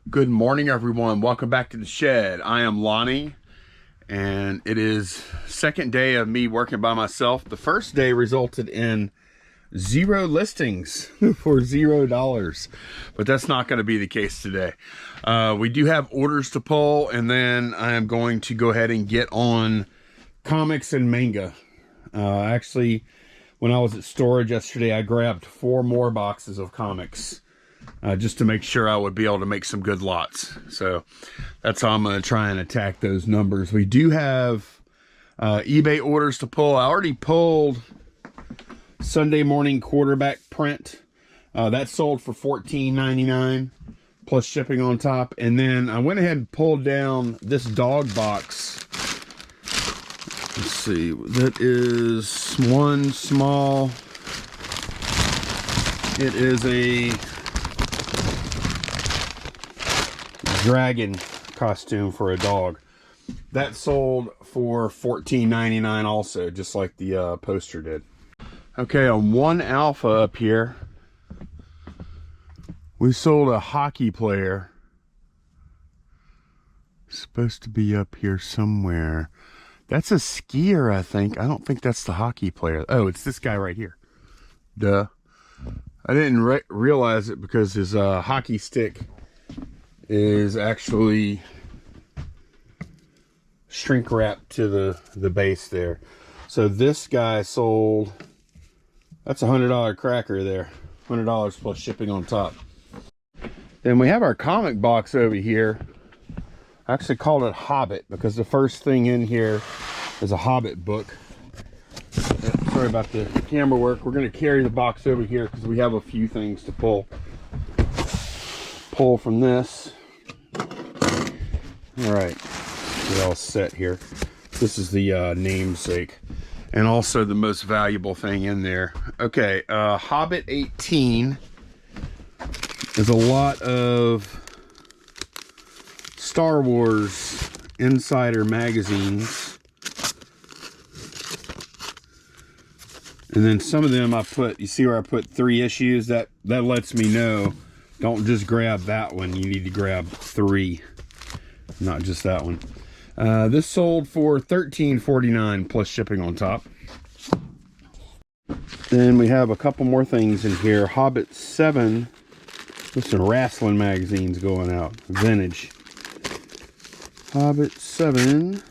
Good morning, everyone. Welcome back to the shed. I am Lonnie, and it is second day of me working by myself. The first day resulted in 0 listings for $0, but that's not going to be the case today. We do have orders to pull, and then I am going to go ahead and get on comics and manga. Actually, when I was at storage yesterday, I grabbed 4 more boxes of comics. Just to make sure I would be able to make some good lots. So that's how I'm going to try and attack those numbers. We do have eBay orders to pull. I already pulled Sunday morning quarterback print. That sold for $14.99 plus shipping on top. And then I went ahead and pulled down this dog box. Let's see. That is one small. It is a dragon costume for a dog. That sold for $14.99 also, just like the poster did. Okay, on One Alpha up here, we sold a hockey player. Supposed to be up here somewhere. That's a skier, I think. I don't think that's the hockey player. Oh, it's this guy right here. Duh. I didn't realize it because his hockey stick is actually shrink wrapped to the base there. So this guy sold, that's a $100 cracker there, $100 plus shipping on top. Then we have our comic box over here. I actually called it Hobbit because the first thing in here is a Hobbit book. Sorry about the camera work. We're going to carry the box over here because we have a few things to pull from this. All right, we're all set here. This is the namesake, and also the most valuable thing in there. Okay, Hobbit 18 is a lot of Star Wars Insider magazines, and then some of them I put. You see where I put 3 issues? That lets me know. Don't just grab that one. You need to grab 3, not just that one. This sold for $13.49 plus shipping on top. Then we have a couple more things in here. Hobbit 7 with some wrestling magazines going out. Vintage. Hobbit 7.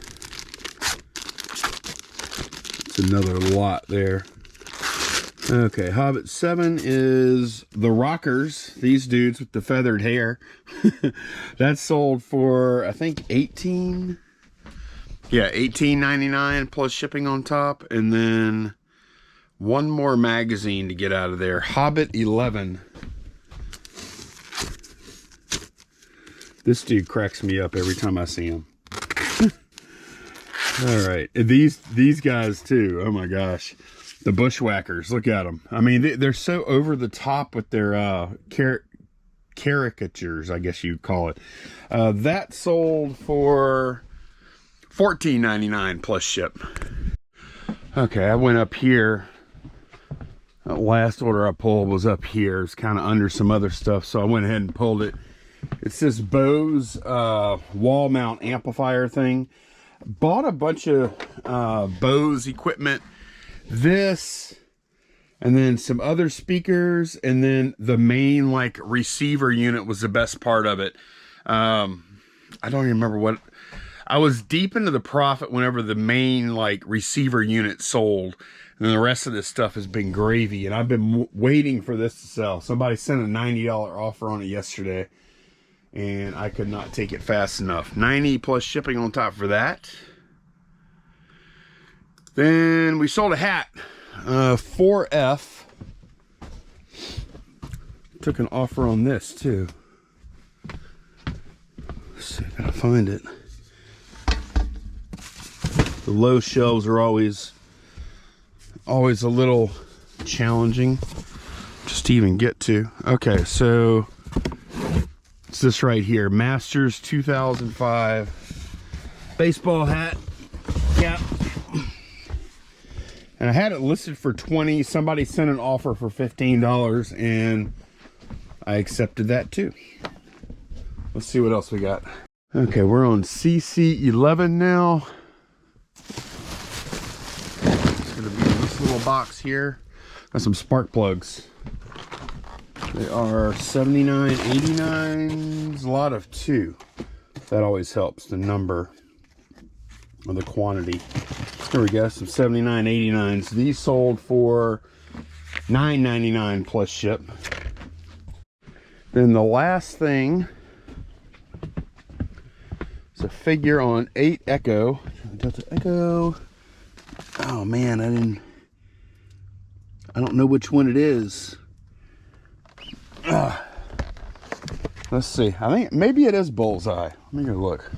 It's another lot there. Okay, Hobbit 7 is the Rockers, these dudes with the feathered hair. That sold for, I think, $18.99 plus shipping on top. And then one more magazine to get out of there, Hobbit 11. This dude cracks me up every time I see him. All right, these guys too, oh my gosh. The Bushwhackers, look at them. I mean, they're so over the top with their caricatures, I guess you'd call it. That sold for $14.99 plus ship. Okay, I went up here. Last order I pulled was up here. It's kind of under some other stuff, so I went ahead and pulled it. It's this Bose wall mount amplifier thing. Bought a bunch of Bose equipment. This, and then some other speakers, and then the main like receiver unit was the best part of it. I don't even remember what. I was deep into the profit whenever the main like receiver unit sold, and then the rest of this stuff has been gravy, and I've been waiting for this to sell. Somebody sent a $90 offer on it yesterday, and I could not take it fast enough. $90 plus shipping on top for that. Then we sold a hat, 4F. Took an offer on this too. Let's see, I gotta find it. The low shelves are always a little challenging just to even get to. Okay, so it's this right here, Masters 2005 baseball hat, cap. And I had it listed for $20. Somebody sent an offer for $15, and I accepted that too. Let's see what else we got. Okay, we're on CC11 now. It's gonna be in this little box here. Got some spark plugs. They are 79.89s, a lot of 2. That always helps, the number or the quantity. There we go, some 79.89s. These sold for $9.99 plus ship. Then the last thing is a figure on 8 Echo. Delta Echo. Oh man, I don't know which one it is. Let's see. I think maybe it is Bullseye. Let me go look.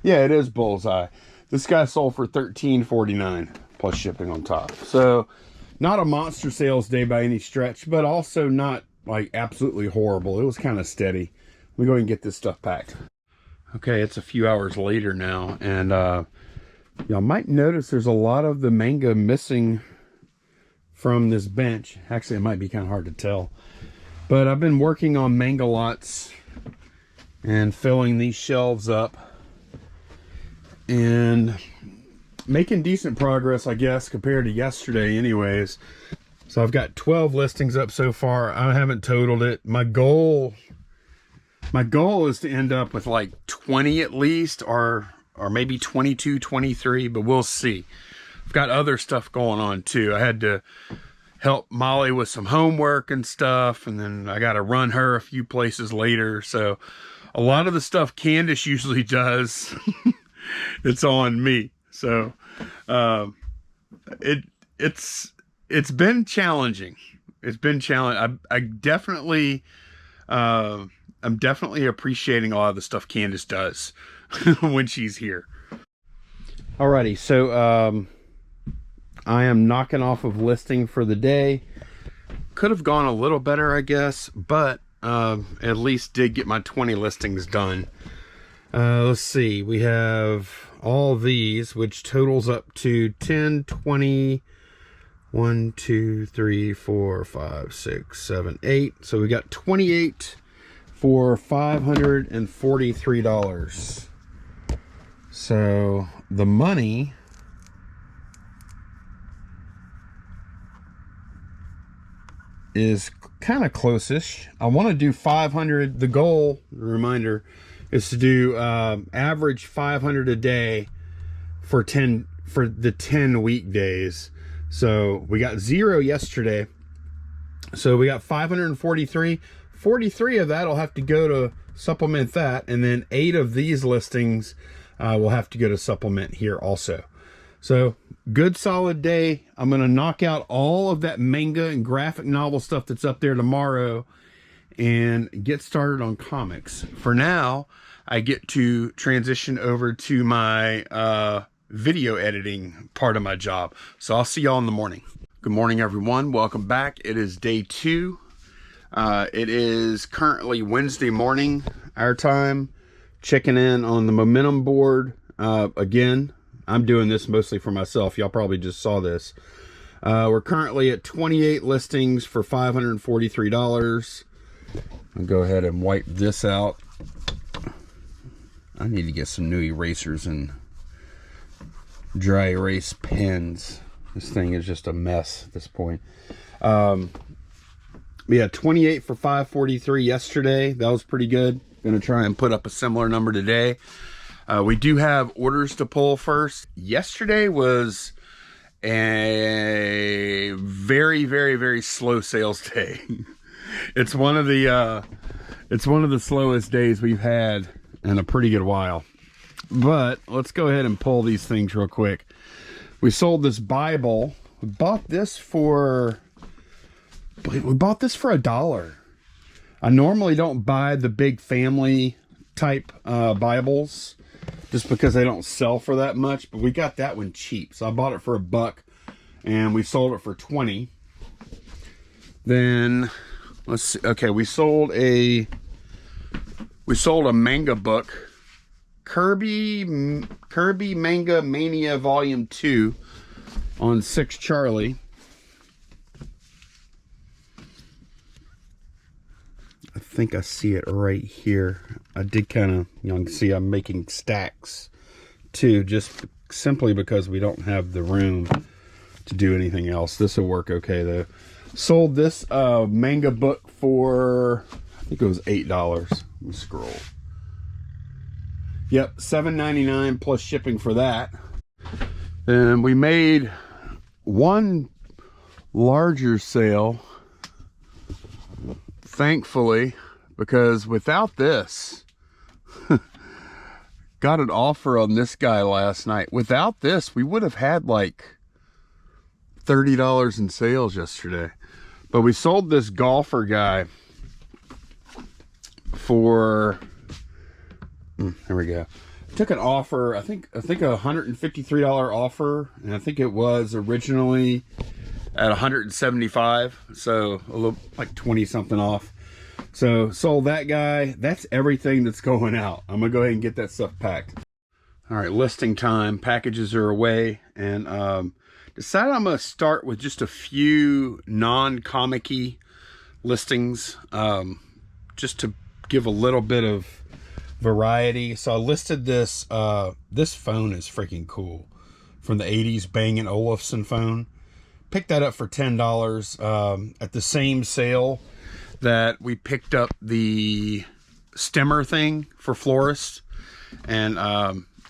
Yeah, it is Bullseye. This guy sold for $13.49 plus shipping on top. So not a monster sales day by any stretch, but also not like absolutely horrible. It was kind of steady. Let me go ahead and get this stuff packed. Okay, it's a few hours later now, and y'all might notice there's a lot of the manga missing from this bench. Actually, it might be kind of hard to tell, but I've been working on manga lots and filling these shelves up and making decent progress, I guess, compared to yesterday anyways. So I've got 12 listings up so far. I haven't totaled it. My goal is to end up with like 20 at least, or maybe 22, 23, but we'll see. I've got other stuff going on too. I had to help Molly with some homework and stuff, and then I got to run her a few places later. So a lot of the stuff Candace usually does, it's on me. So it's been challenging. It's been challenging. I'm definitely appreciating a lot of the stuff Candace does when she's here. Alrighty, so I am knocking off of listing for the day. Could have gone a little better, I guess, but at least did get my 20 listings done. Let's see, we have all these, which totals up to 10, 20, 1, 2, 3, 4, 5, 6, 7, 8. So we got 28 for $543. So the money is kind of close-ish. I want to do 500. The goal, reminder, is to do average 500 a day for the 10 weekdays. So we got 0 yesterday. So we got 543. 43 of that will have to go to supplement that, and then 8 of these listings will have to go to supplement here also. So good solid day. I'm going to knock out all of that manga and graphic novel stuff that's up there tomorrow and get started on comics. For now, I get to transition over to my video editing part of my job. So I'll see y'all in the morning. Good morning, everyone. Welcome back. It is day 2. It is currently Wednesday morning, our time. Checking in on the momentum board. Again, I'm doing this mostly for myself. Y'all probably just saw this. We're currently at 28 listings for $543. I'll go ahead and wipe this out. I need to get some new erasers and dry erase pens. This thing is just a mess at this point. We had 28 for $543 yesterday. That was pretty good. Gonna try and put up a similar number today. We do have orders to pull first. Yesterday was a very, very, very slow sales day. It's one of the slowest days we've had in a pretty good while. But let's go ahead and pull these things real quick. We sold this Bible. We bought this for $1. I normally don't buy the big family type Bibles just because they don't sell for that much, but we got that one cheap. So I bought it for $1 and we sold it for 20. Then let's see. Okay, we sold a manga book, Kirby Manga Mania Volume 2 on 6 Charlie. I think I see it right here. I did kind of, you can see I'm making stacks too, just simply because we don't have the room to do anything else. This will work okay though. Sold this manga book for, I think it was $8. Let me scroll. Yep, $7.99 plus shipping for that. Then we made one larger sale, thankfully, because without this, got an offer on this guy last night. Without this, we would have had like $30 in sales yesterday. But we sold this golfer guy for, there we go. Took an offer, I think a $153 offer, and I think it was originally at $175, so a little like 20 something off. So sold that guy. That's everything that's going out. I'm gonna go ahead and get that stuff packed. All right, listing time. Packages are away, and decided I'm gonna start with just a few non-comic-y listings, just to give a little bit of variety. So I listed this. This phone is freaking cool, from the 80s, Bang & Olufsen phone. Picked that up for $10 at the same sale that we picked up the stemmer thing for florists. And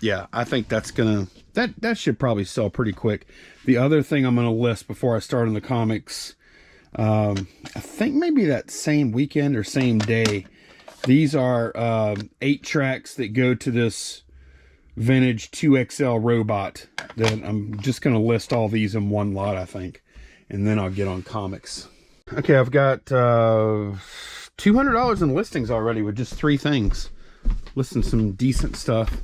yeah, I think that's gonna, that should probably sell pretty quick. The other thing I'm gonna list before I start on the comics, I think maybe that same weekend or same day, these are 8 tracks that go to this vintage 2XL robot that I'm just going to list all these in one lot, I think. And then I'll get on comics. Okay, I've got $200 in listings already with just 3 things. Listing some decent stuff.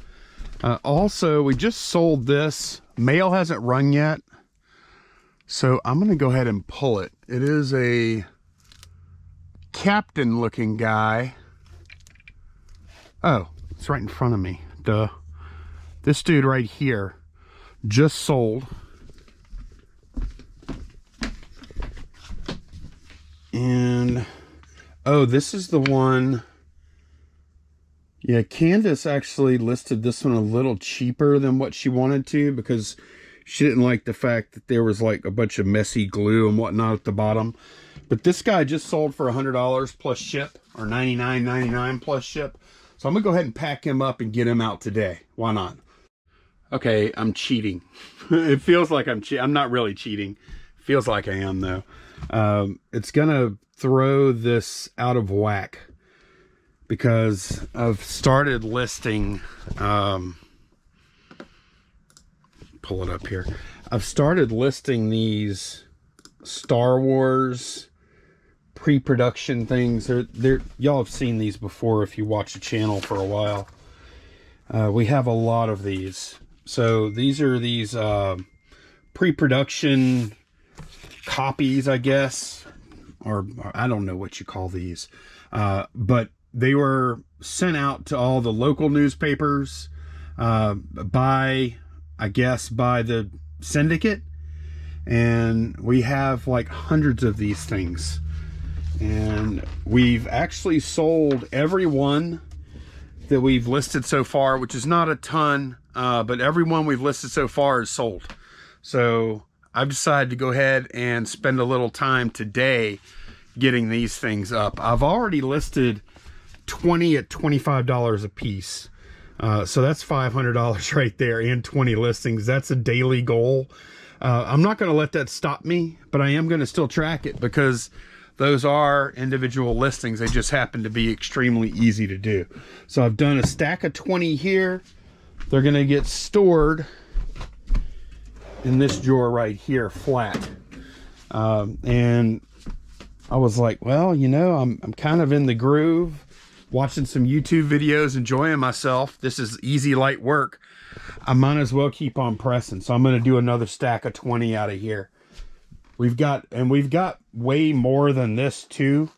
Also, we just sold this. Mail hasn't rung yet. So I'm going to go ahead and pull it. It is a captain looking guy. Oh, it's right in front of me. Duh. This dude right here just sold. And, oh, this is the one. Yeah, Candace actually listed this one a little cheaper than what she wanted to, because she didn't like the fact that there was like a bunch of messy glue and whatnot at the bottom. But this guy just sold for $100 plus ship, or $99.99 plus ship. So I'm gonna go ahead and pack him up and get him out today. Why not? Okay, I'm cheating. It feels like I'm cheating. I'm not really cheating. Feels like I am though. It's gonna throw this out of whack because I've started listing, pull it up here. I've started listing these Star Wars pre-production things. Y'all have seen these before if you watch the channel for a while. We have a lot of these. So these are these pre-production copies, I guess, or I don't know what you call these, but they were sent out to all the local newspapers by, I guess, by the syndicate, and we have like hundreds of these things. And we've actually sold every one that we've listed so far, which is not a ton, but every one we've listed so far is sold. So I've decided to go ahead and spend a little time today getting these things up. I've already listed 20 at $25 a piece. So that's $500 right there, and 20 listings. That's a daily goal. I'm not going to let that stop me, but I am going to still track it because those are individual listings. They just happen to be extremely easy to do. So I've done a stack of 20 here. They're going to get stored in this drawer right here, flat. And I was like, well, you know, I'm kind of in the groove, watching some YouTube videos, enjoying myself. This is easy, light work. I might as well keep on pressing. So I'm going to do another stack of 20 out of here. We've got way more than this too.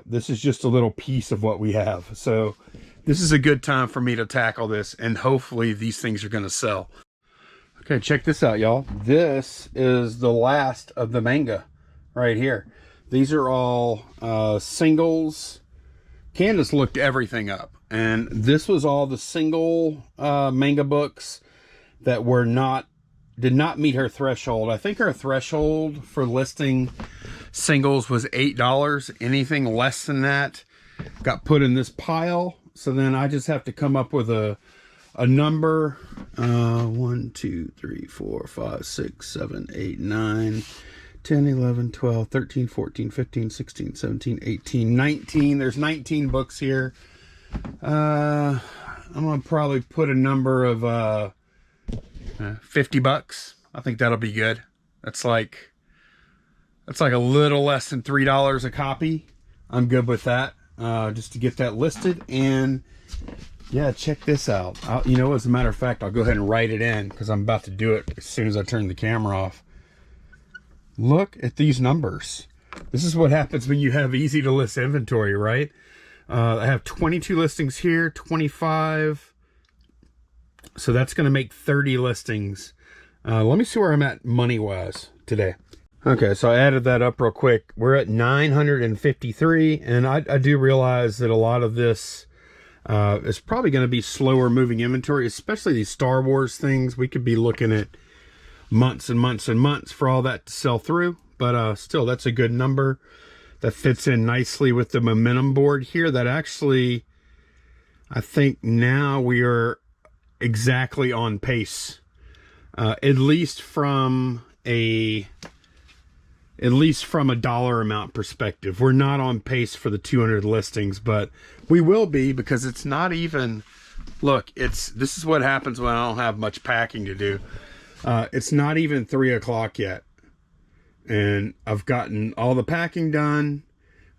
This is just a little piece of what we have. So this is a good time for me to tackle this, and hopefully these things are going to sell. Okay, check this out, y'all. This is the last of the manga right here. These are all singles Candace looked everything up, and this was all the single manga books that did not meet her threshold. I think her threshold for listing singles was $8. Anything less than that got put in this pile. So then I just have to come up with a number. 1, 2, 3, 4, 5, 6, 7, 8, 9, 10, 11, 12, 13, 14, 15, 16, 17, 18, 19. There's 19 books here. I'm going to probably put a number of 50 bucks. I think that'll be good. That's like a little less than $3 a copy. I'm good with that. Just to get that listed. And yeah, check this out. You know, as a matter of fact, I'll go ahead and write it in because I'm about to do it as soon as I turn the camera off. Look at these numbers. This is what happens when you have easy to list inventory, right? I have 22 listings here, 25. So that's going to make 30 listings. Let me see where I'm at money-wise today. Okay, so I added that up real quick. We're at 953, and I do realize that a lot of this is probably going to be slower moving inventory, especially these Star Wars things. We could be looking at months and months and months for all that to sell through, but still, that's a good number. That fits in nicely with the momentum board here. That actually, I think now we are exactly on pace, at least from a dollar amount perspective. We're not on pace for the 200 listings, but we will be, because it's not even, look, this is what happens when I don't have much packing to do. It's not even 3 o'clock yet, and I've gotten all the packing done.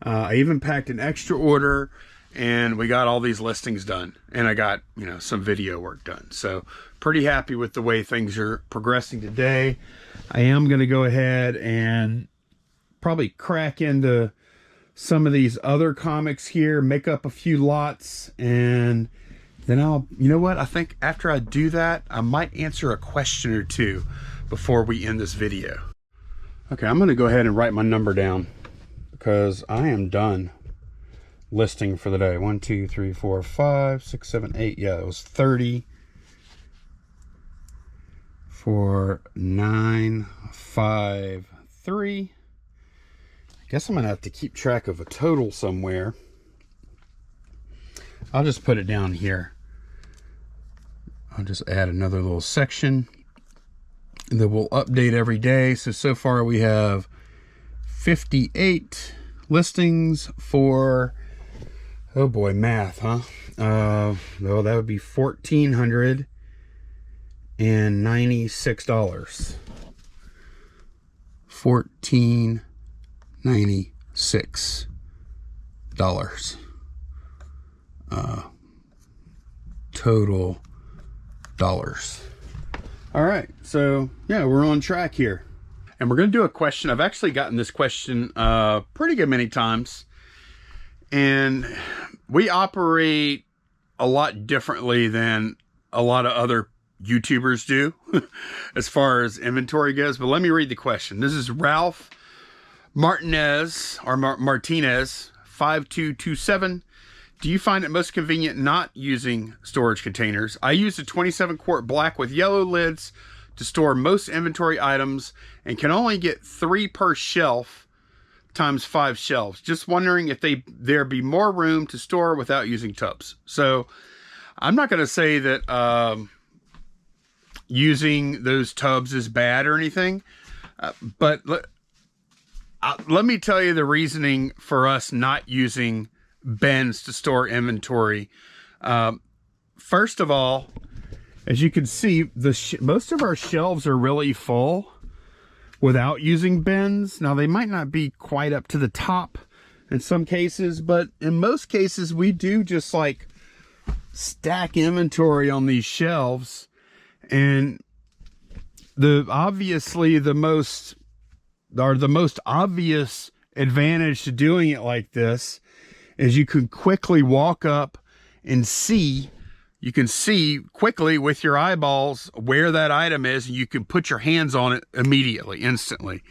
I even packed an extra order, and we got all these listings done, and I got, you know, some video work done. So pretty happy with the way things are progressing today. I am going to go ahead and probably crack into some of these other comics here, make up a few lots, and then you know what? I think after I do that, I might answer a question or two before we end this video. Okay, I'm going to go ahead and write my number down because I am done listing for the day. 1, 2, 3, 4, 5, 6, 7, 8. Yeah, it was 30 for 9, 5, 3. I guess I'm gonna have to keep track of a total somewhere. I'll just put it down here. I'll just add another little section that will update every day. So far we have 58 listings for, oh boy, math, huh? Well, that would be $1,496. $1,496 total dollars. All right, so yeah, we're on track here, and we're going to do a question. I've actually gotten this question pretty good many times, and we operate a lot differently than a lot of other YouTubers do as far as inventory goes. But let me read the question. This is Ralph Martinez, or Martinez 5227. Do you find it most convenient not using storage containers? I use a 27 quart black with yellow lids to store most inventory items and can only get 3 per shelf times 5 shelves. Just wondering if there be more room to store without using tubs. So I'm not going to say that using those tubs is bad or anything, but let me tell you the reasoning for us not using bins to store inventory. First of all, as you can see, most of our shelves are really full without using bins. Now, they might not be quite up to the top in some cases, but in most cases we do just like stack inventory on these shelves. And obviously the most obvious advantage to doing it like this is you can quickly walk up and see. You can see quickly with your eyeballs where that item is, and you can put your hands on it immediately, instantly.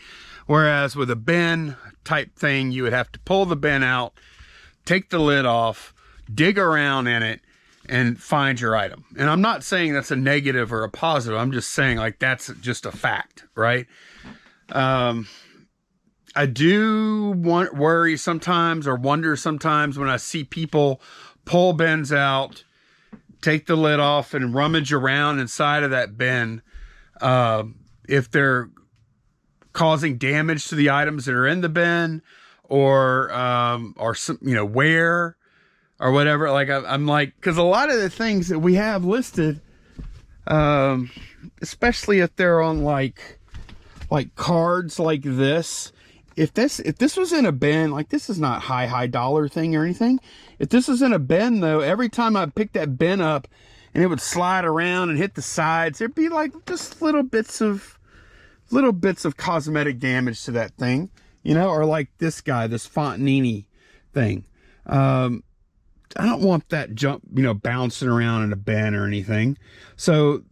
Whereas with a bin type thing, you would have to pull the bin out, take the lid off, dig around in it, and find your item. And I'm not saying that's a negative or a positive. I'm just saying, like, that's just a fact, right? I do worry sometimes, or wonder sometimes, when I see people pull bins out, take the lid off, and rummage around inside of that bin, if they're causing damage to the items that are in the bin, or some, wear or whatever. Like, I'm like, because a lot of the things that we have listed, especially if they're on like cards like this, if this was in a bin, like, this is not high dollar thing or anything. If this was in a bin, though, every time I picked that bin up and it would slide around and hit the sides, there'd be like just little bits of cosmetic damage to that thing, or like this guy, this Fontanini thing. I don't want that junk, bouncing around in a bin or anything. So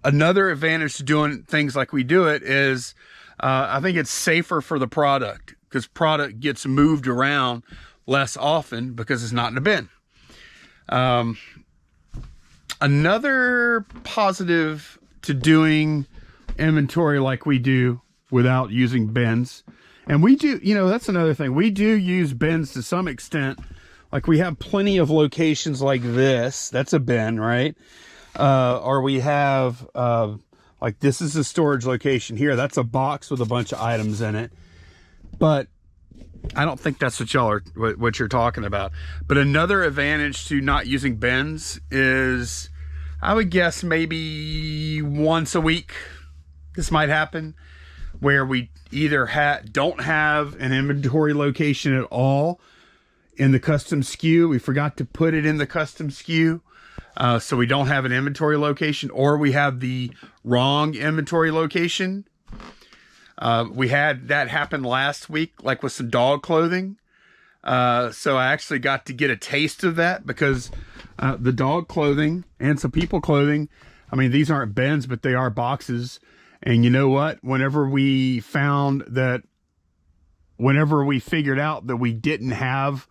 another advantage to doing things like we do it is, I think it's safer for the product, because product gets moved around less often because it's not in a bin. Another positive to doing inventory like we do without using bins, and we do, that's another thing. We do use bins to some extent. Like, we have plenty of locations like this. That's a bin, right? Or we have, like, this is a storage location here. That's a box with a bunch of items in it. But I don't think that's what you're talking about. But another advantage to not using bins is, I would guess maybe once a week, this might happen, where we either don't have an inventory location at all in the custom SKU. We forgot to put it in the custom SKU. So we don't have an inventory location, or we have the wrong inventory location. We had that happen last week, like with some dog clothing. So I actually got to get a taste of that, because the dog clothing and some people clothing, I mean, these aren't bins, but they are boxes. And you know what? Whenever we figured out that we didn't have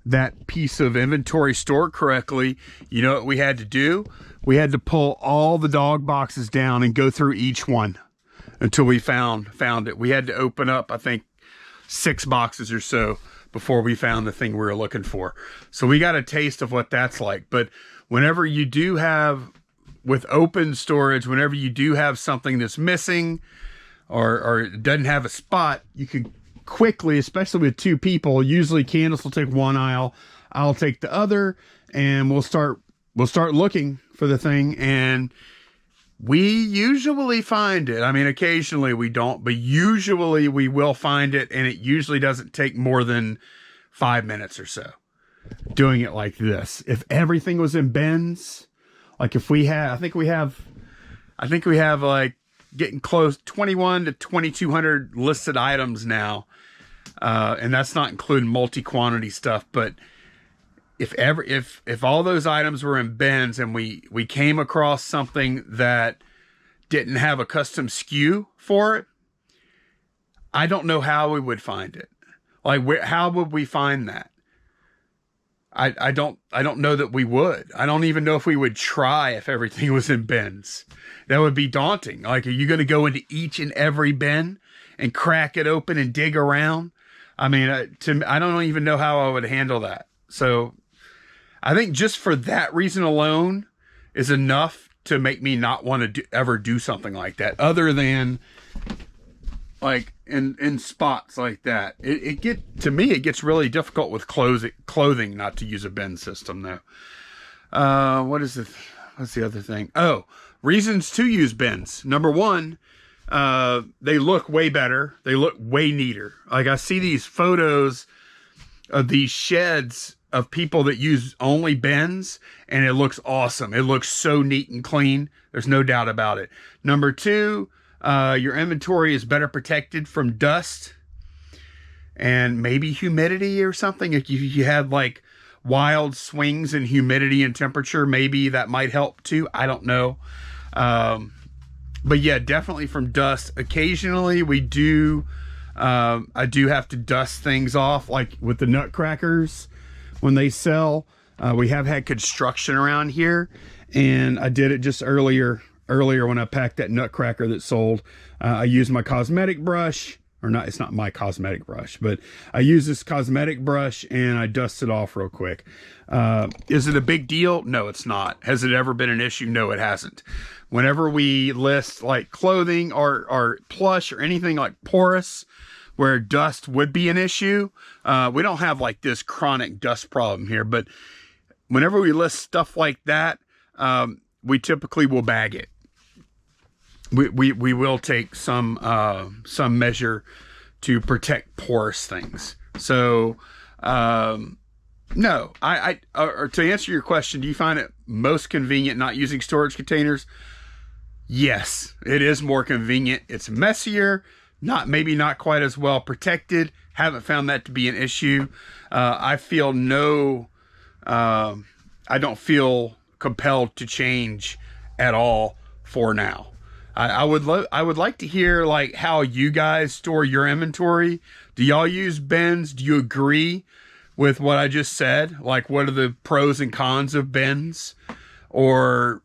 that piece of inventory stored correctly, you know what we had to do? We had to pull all the dog boxes down and go through each one until we found it. We had to open up, I think, 6 boxes or so before we found the thing we were looking for. So we got a taste of what that's like. But whenever you do have, with open storage, whenever you do have something that's missing or doesn't have a spot, you can quickly, especially with 2 people, usually Candace will take one aisle, I'll take the other, and we'll start looking for the thing. And we usually find it. I mean, occasionally we don't, but usually we will find it, and it usually doesn't take more than 5 minutes or so doing it like this. If everything was in bins, like if we had, I think we have like getting close, 21 to 2,200 listed items now. And that's not including multi-quantity stuff. But if all those items were in bins, and we came across something that didn't have a custom SKU for it, I don't know how we would find it. Like, how would we find that? I don't know that we would. I don't even know if we would try if everything was in bins. That would be daunting. Like, are you going to go into each and every bin and crack it open and dig around? I mean, I don't even know how I would handle that. So I think just for that reason alone is enough to make me not want to ever do something like that, other than like in spots like that. To me, it gets really difficult with clothing not to use a bin system though. What's the other thing? Oh, reasons to use bins. Number one, they look way better. They look way neater. Like, I see these photos of these sheds of people that use only bins, and it looks awesome. It looks so neat and clean. There's no doubt about it. Number two, your inventory is better protected from dust and maybe humidity or something. If you had like wild swings in humidity and temperature, maybe that might help too. I don't know. But yeah, definitely from dust. Occasionally we do I do have to dust things off, like with the nutcrackers when they sell. We have had construction around here, and I did it just earlier when I packed that nutcracker that sold. I used my cosmetic brush, or not, it's not my cosmetic brush, but I use this cosmetic brush and I dust it off real quick. Is it a big deal? No, it's not. Has it ever been an issue? No, it hasn't. Whenever we list like clothing or plush or anything like porous, where dust would be an issue, we don't have like this chronic dust problem here, but whenever we list stuff like that, we typically will bag it. We will take some measure to protect porous things. So no, or to answer your question, do you find it most convenient not using storage containers? Yes, it is more convenient. It's messier, maybe not quite as well protected. Haven't found that to be an issue. I don't feel compelled to change at all for now. I would like to hear like how you guys store your inventory. Do y'all use bins? Do you agree with what I just said? Like, what are the pros and cons of bins? Or,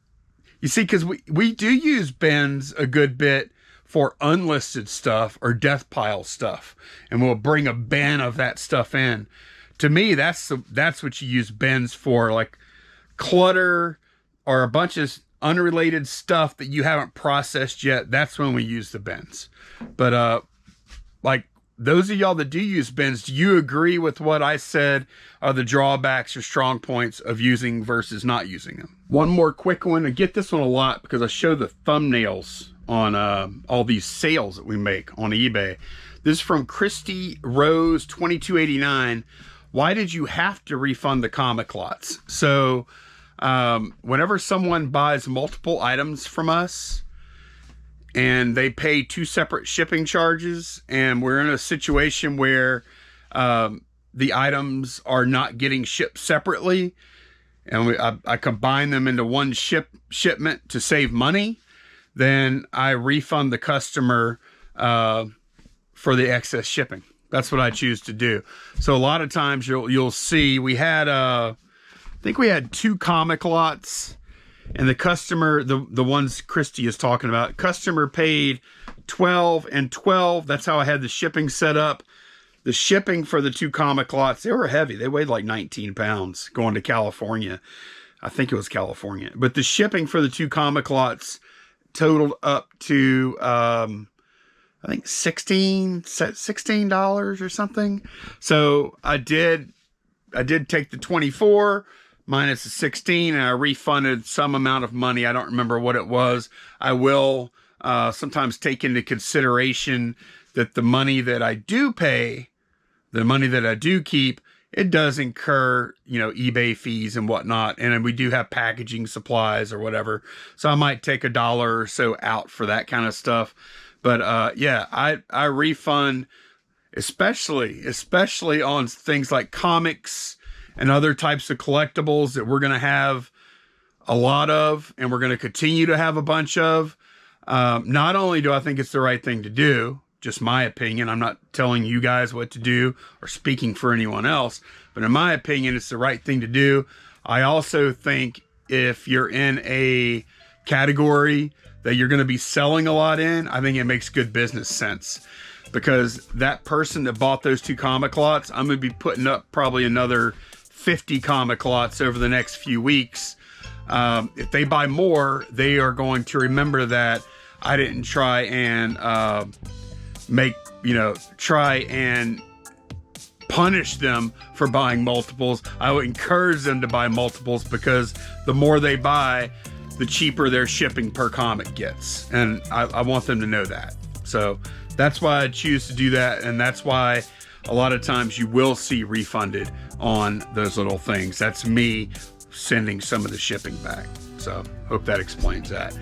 you see, because we do use bins a good bit for unlisted stuff or death pile stuff, and we'll bring a bin of that stuff in. To me, that's what you use bins for, like clutter or a bunch of unrelated stuff that you haven't processed yet. That's when we use the bins. But like those of y'all that do use bins, do you agree with what I said are the drawbacks or strong points of using versus not using them? One more quick one. I get this one a lot because I show the thumbnails on all these sales that we make on eBay. This is from Christy Rose 2289. Why did you have to refund the comic lots? So whenever someone buys multiple items from us and they pay 2 separate shipping charges, and we're in a situation where the items are not getting shipped separately, and I combine them into one shipment to save money, then I refund the customer for the excess shipping. That's what I choose to do. So a lot of times you'll see we had I think we had 2 comic lots, and the customer, the ones Christy is talking about, customer paid 12 and 12. That's how I had the shipping set up. The shipping for the 2 comic lots, they were heavy. They weighed like 19 pounds going to California. I think it was California. But the shipping for the 2 comic lots totaled up to, I think $16 or something. So I did take the 24 minus the 16, and I refunded some amount of money. I don't remember what it was. I will sometimes take into consideration that the money that I do pay, the money that I do keep, it does incur, eBay fees and whatnot. And we do have packaging supplies or whatever. So I might take $1 or so out for that kind of stuff. But yeah, I refund, especially on things like comics and other types of collectibles that we're going to have a lot of, and we're going to continue to have a bunch of. Not only do I think it's the right thing to do, just my opinion, I'm not telling you guys what to do or speaking for anyone else, but in my opinion, it's the right thing to do. I also think if you're in a category that you're going to be selling a lot in, I think it makes good business sense, because that person that bought those 2 comic lots, I'm going to be putting up probably another 50 comic lots over the next few weeks. If they buy more, they are going to remember that I didn't try and try and punish them for buying multiples. I would encourage them to buy multiples, because the more they buy, the cheaper their shipping per comic gets. And I want them to know that. So that's why I choose to do that. And that's why a lot of times you will see refunded on those little things. That's me sending some of the shipping back. So hope that explains that.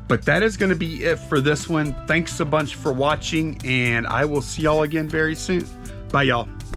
But that is going to be it for this one. Thanks a bunch for watching, and I will see y'all again very soon. Bye, y'all.